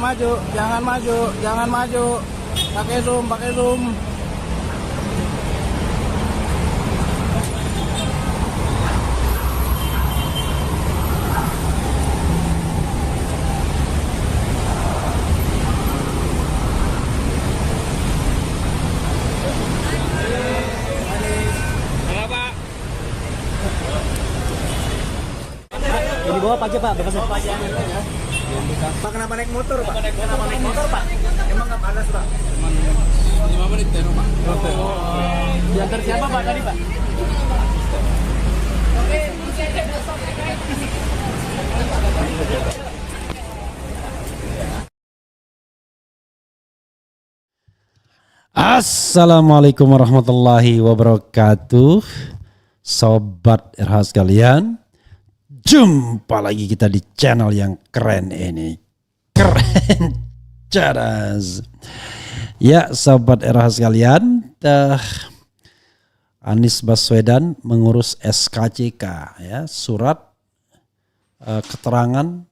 maju, jangan maju, jangan maju. Pakai zoom, pakai zoom. Di bawah pajak Pak, bekasnya. Pak kenapa naik motor Pak? Kenapa naik motor Pak? Emang nggak panas Pak? 5 menit dari rumah. Diantar siapa Pak tadi Pak? Assalamualaikum warahmatullahi wabarakatuh. Sobat RH sekalian, jumpa lagi kita di channel yang keren ini. Keren cadas. Ya Sobat RH sekalian, Anies Baswedan mengurus SKCK, ya, surat keterangan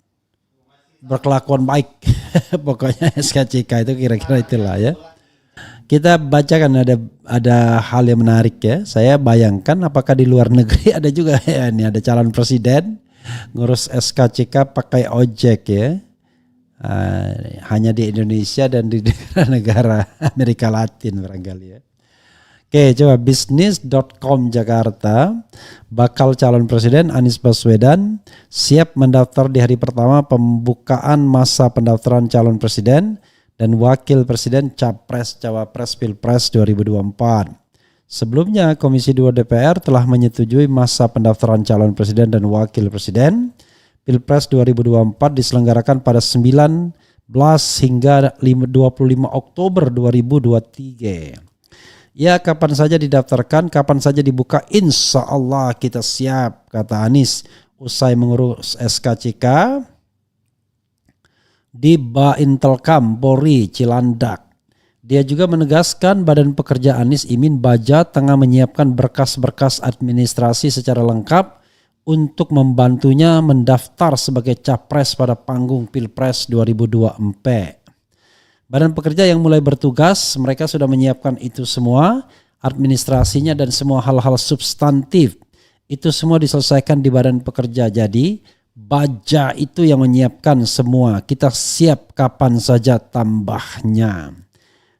berkelakuan baik. Pokoknya SKCK itu kira-kira itulah ya. Kita bacakan ada hal yang menarik ya. Saya bayangkan apakah di luar negeri ada juga ya, ini ada calon presiden ngurus SKCK pakai ojek ya. Hanya di Indonesia dan di negara Amerika Latin barangkali ya. Oke, coba bisnis.com Jakarta, bakal calon presiden Anies Baswedan siap mendaftar di hari pertama pembukaan masa pendaftaran calon presiden dan wakil presiden Capres Cawapres Pilpres 2024. Sebelumnya Komisi 2 DPR telah menyetujui masa pendaftaran calon presiden dan wakil presiden Pilpres 2024 diselenggarakan pada 19 hingga 25 Oktober 2023. Ya, kapan saja didaftarkan, kapan saja dibuka, insya Allah kita siap, kata Anies usai mengurus SKCK di Baintelkam Polri Cilandak. Dia juga menegaskan Badan Pekerja Anies Imin Baja tengah menyiapkan berkas-berkas administrasi secara lengkap untuk membantunya mendaftar sebagai capres pada panggung Pilpres 2024. Badan Pekerja yang mulai bertugas, mereka sudah menyiapkan itu semua, administrasinya dan semua hal-hal substantif. Itu semua diselesaikan di Badan Pekerja. Jadi Baja itu yang menyiapkan semua. Kita siap kapan saja tambahnya.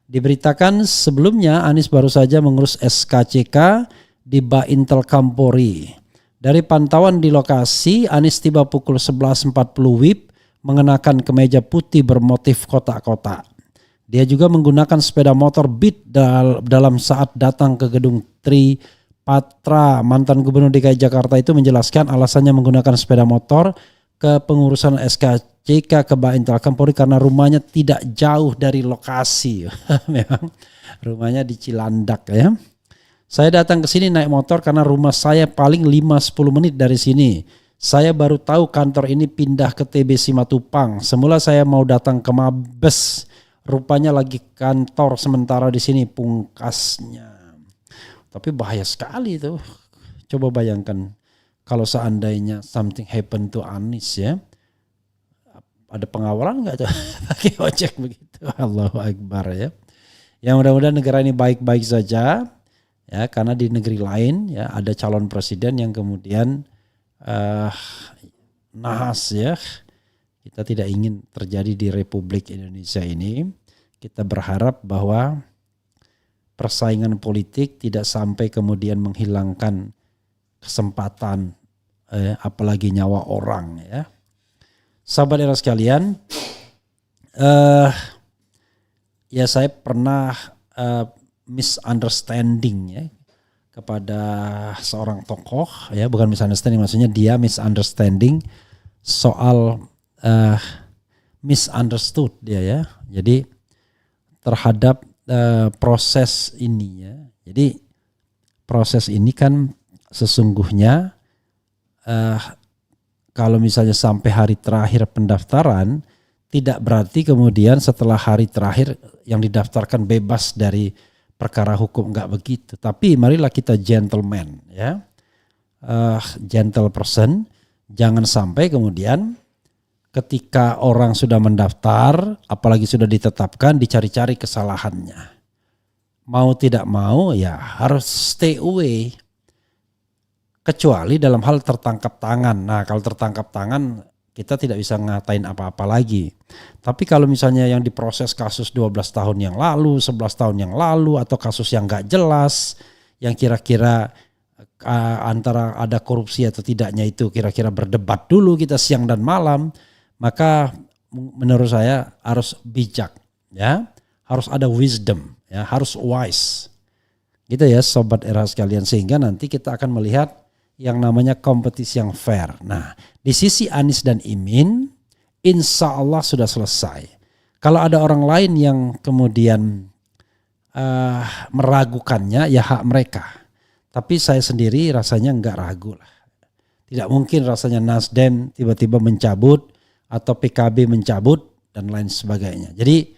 Diberitakan sebelumnya Anies baru saja mengurus SKCK di Baintelkam Polri. Dari pantauan di lokasi, Anies tiba pukul 11.40 WIB mengenakan kemeja putih bermotif kotak-kotak. Dia juga menggunakan sepeda motor Beat dalam saat datang ke gedung Tri Patra. Mantan Gubernur DKI Jakarta itu menjelaskan alasannya menggunakan sepeda motor ke pengurusan SKCK ke Baintelkam Polri karena rumahnya tidak jauh dari lokasi. Memang rumahnya di Cilandak ya. Saya datang ke sini naik motor karena rumah saya paling 5-10 menit dari sini. Saya baru tahu kantor ini pindah ke TB Simatupang. Semula saya mau datang ke Mabes. Rupanya lagi kantor sementara di sini pungkasnya. Tapi bahaya sekali itu. Coba bayangkan kalau seandainya something happen to Anies ya. Ada pengawalan nggak tuh pakai ojek begitu? Allahu Akbar ya. Yang mudah-mudahan negara ini baik-baik saja ya, karena di negeri lain ya ada calon presiden yang kemudian nahas ya. Kita tidak ingin terjadi di Republik Indonesia ini. Kita berharap bahwa persaingan politik tidak sampai kemudian menghilangkan kesempatan apalagi nyawa orang ya. Sahabat era sekalian, ya saya pernah misunderstanding ya kepada seorang tokoh ya, bukan misunderstanding, maksudnya dia misunderstanding soal misunderstood dia ya. Jadi terhadap proses ini ya. Jadi proses ini kan sesungguhnya kalau misalnya sampai hari terakhir pendaftaran, tidak berarti kemudian setelah hari terakhir yang didaftarkan bebas dari perkara hukum, enggak begitu. Tapi marilah kita gentleman ya. Gentle person, jangan sampai kemudian ketika orang sudah mendaftar, apalagi sudah ditetapkan, dicari-cari kesalahannya. Mau tidak mau ya harus stay away. Kecuali dalam hal tertangkap tangan. Nah kalau tertangkap tangan kita tidak bisa ngatain apa-apa lagi. Tapi kalau misalnya yang diproses kasus 12 tahun yang lalu, 11 tahun yang lalu, atau kasus yang gak jelas, yang kira-kira antara ada korupsi atau tidaknya itu kira-kira berdebat dulu kita siang dan malam, maka menurut saya harus bijak, ya, harus ada wisdom, ya, harus wise, gitu ya sobat era sekalian, sehingga nanti kita akan melihat yang namanya kompetisi yang fair. Nah, di sisi Anies dan Imin, insya Allah sudah selesai. Kalau ada orang lain yang kemudian meragukannya, ya hak mereka. Tapi saya sendiri rasanya enggak ragu lah. Tidak mungkin rasanya Nasdem tiba-tiba mencabut atau PKB mencabut dan lain sebagainya. Jadi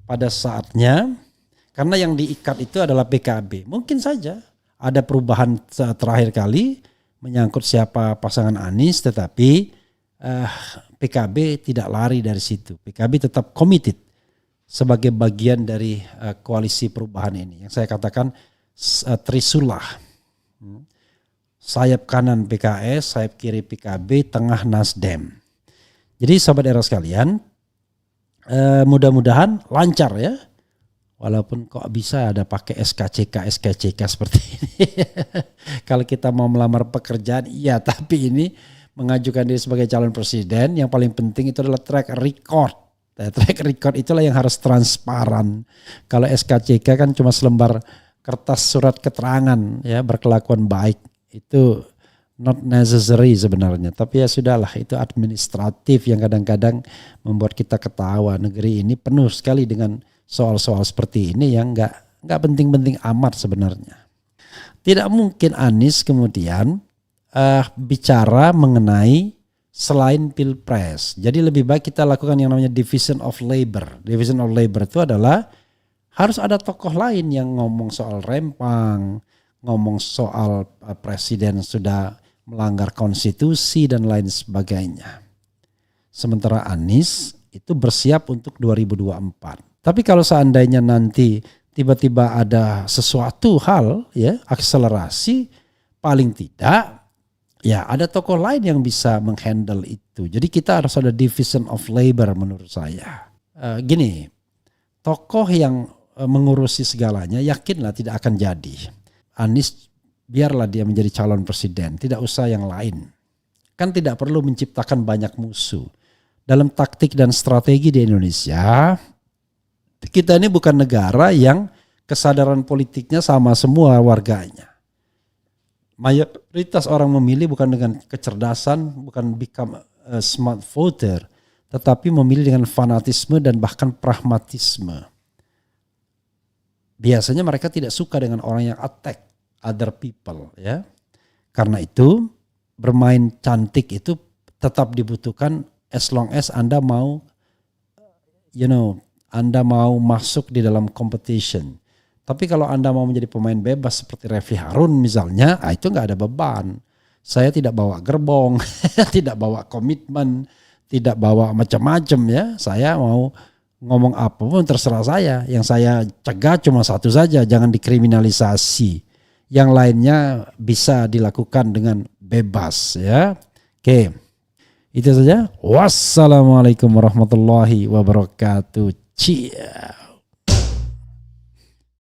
pada saatnya, karena yang diikat itu adalah PKB. Mungkin saja ada perubahan terakhir kali menyangkut siapa pasangan Anies, tetapi PKB tidak lari dari situ. PKB tetap committed sebagai bagian dari koalisi perubahan ini. Yang saya katakan Trisulah. Sayap kanan PKS, sayap kiri PKB, tengah Nasdem. Jadi sahabat era sekalian, mudah-mudahan lancar ya. Walaupun kok bisa ada pakai SKCK seperti ini. Kalau kita mau melamar pekerjaan, iya, tapi ini mengajukan diri sebagai calon presiden, yang paling penting itu adalah track record. Track record itulah yang harus transparan. Kalau SKCK kan cuma selembar kertas surat keterangan ya berkelakuan baik, itu not necessary sebenarnya, tapi ya sudahlah, itu administratif yang kadang-kadang membuat kita ketawa. Negeri ini penuh sekali dengan soal-soal seperti ini yang nggak penting-penting amat sebenarnya. Tidak mungkin Anies kemudian bicara mengenai selain pilpres. Jadi lebih baik kita lakukan yang namanya division of labor. Division of labor itu adalah harus ada tokoh lain yang ngomong soal rempang, ngomong soal presiden sudah melanggar konstitusi dan lain sebagainya. Sementara Anies itu bersiap untuk 2024. Tapi kalau seandainya nanti tiba-tiba ada sesuatu hal ya akselerasi, paling tidak ya ada tokoh lain yang bisa menghandle itu. Jadi kita harus ada division of labor menurut saya. Gini, tokoh yang mengurusi segalanya yakinlah tidak akan jadi. Anies biarlah dia menjadi calon presiden, tidak usah yang lain. Kan tidak perlu menciptakan banyak musuh. Dalam taktik dan strategi di Indonesia, kita ini bukan negara yang kesadaran politiknya sama semua warganya. Mayoritas orang memilih bukan dengan kecerdasan, bukan become a smart voter, tetapi memilih dengan fanatisme dan bahkan pragmatisme. Biasanya mereka tidak suka dengan orang yang attack other people ya. Karena itu bermain cantik itu tetap dibutuhkan as long as Anda mau Anda mau masuk di dalam competition. Tapi kalau Anda mau menjadi pemain bebas seperti Refli Harun misalnya, itu nggak ada beban. Saya tidak bawa gerbong, tidak bawa komitmen, tidak bawa macam-macam ya. Saya mau ngomong apapun terserah saya. Yang saya cegah cuma satu saja, jangan dikriminalisasi. Yang lainnya bisa dilakukan dengan bebas ya. Oke. Itu saja. Wassalamualaikum warahmatullahi wabarakatuh. Ciao.